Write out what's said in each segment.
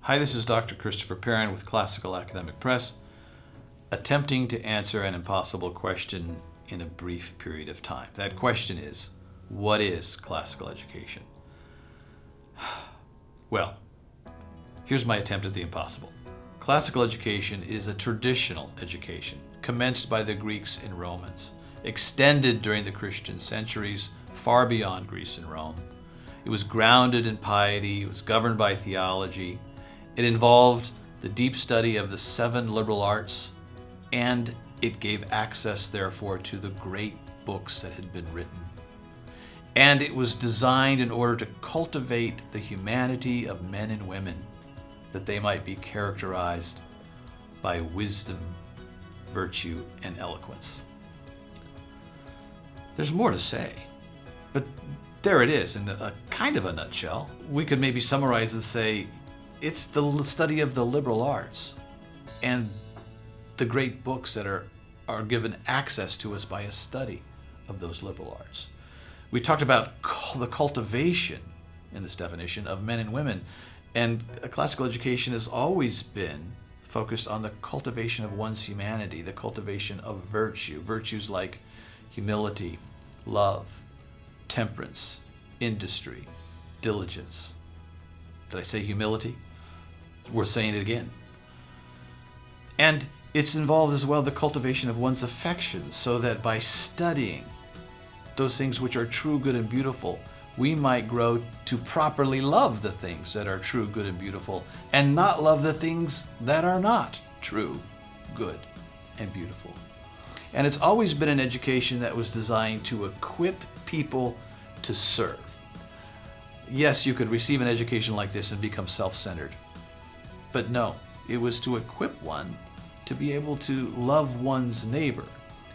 Hi, this is Dr. Christopher Perrin with Classical Academic Press, attempting to answer an impossible question in a brief period of time. That question is, what is classical education? Well, here's my attempt at the impossible. Classical education is a traditional education, commenced by the Greeks and Romans, extended during the Christian centuries, far beyond Greece and Rome. It was grounded in piety, it was governed by theology. It involved the deep study of the 7 liberal arts, and it gave access, therefore, to the great books that had been written. And it was designed in order to cultivate the humanity of men and women, that they might be characterized by wisdom, virtue, and eloquence. There's more to say, but there it is in a kind of a nutshell. We could maybe summarize and say, it's the study of the liberal arts and the great books that are given access to us by a study of those liberal arts. We talked about the cultivation in this definition of men and women, and classical education has always been focused on the cultivation of one's humanity, the cultivation of virtue, virtues like humility, love, temperance, industry, diligence. Did I say humility? We're saying it again. And it's involved as well the cultivation of one's affections, so that by studying those things which are true, good, and beautiful, we might grow to properly love the things that are true, good, and beautiful, and not love the things that are not true, good, and beautiful. And it's always been an education that was designed to equip people to serve. Yes, you could receive an education like this and become self-centered. But no, it was to equip one to be able to love one's neighbor,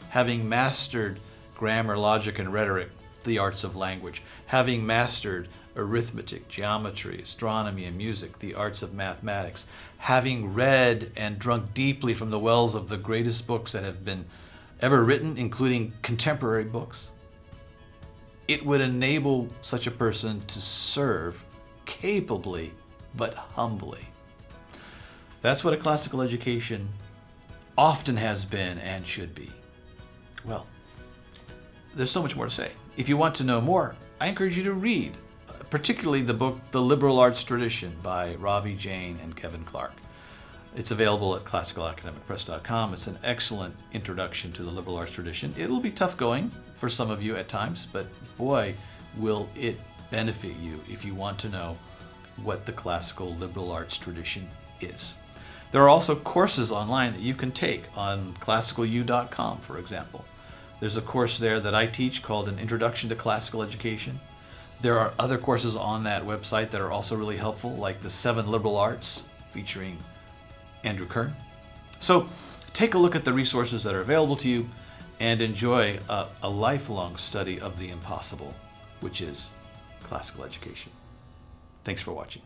having mastered grammar, logic, and rhetoric, the arts of language, having mastered arithmetic, geometry, astronomy, and music, the arts of mathematics, having read and drunk deeply from the wells of the greatest books that have been ever written, including contemporary books. It would enable such a person to serve capably but humbly. That's what a classical education often has been and should be. Well, there's so much more to say. If you want to know more, I encourage you to read, particularly the book The Liberal Arts Tradition by Ravi Jain and Kevin Clark. It's available at classicalacademicpress.com. It's an excellent introduction to the liberal arts tradition. It'll be tough going for some of you at times, but boy, will it benefit you if you want to know what the classical liberal arts tradition is. There are also courses online that you can take on classicalu.com, for example. There's a course there that I teach called An Introduction to Classical Education. There are other courses on that website that are also really helpful, like the 7 Liberal Arts, featuring Andrew Kern. So take a look at the resources that are available to you and enjoy a lifelong study of the impossible, which is classical education. Thanks for watching.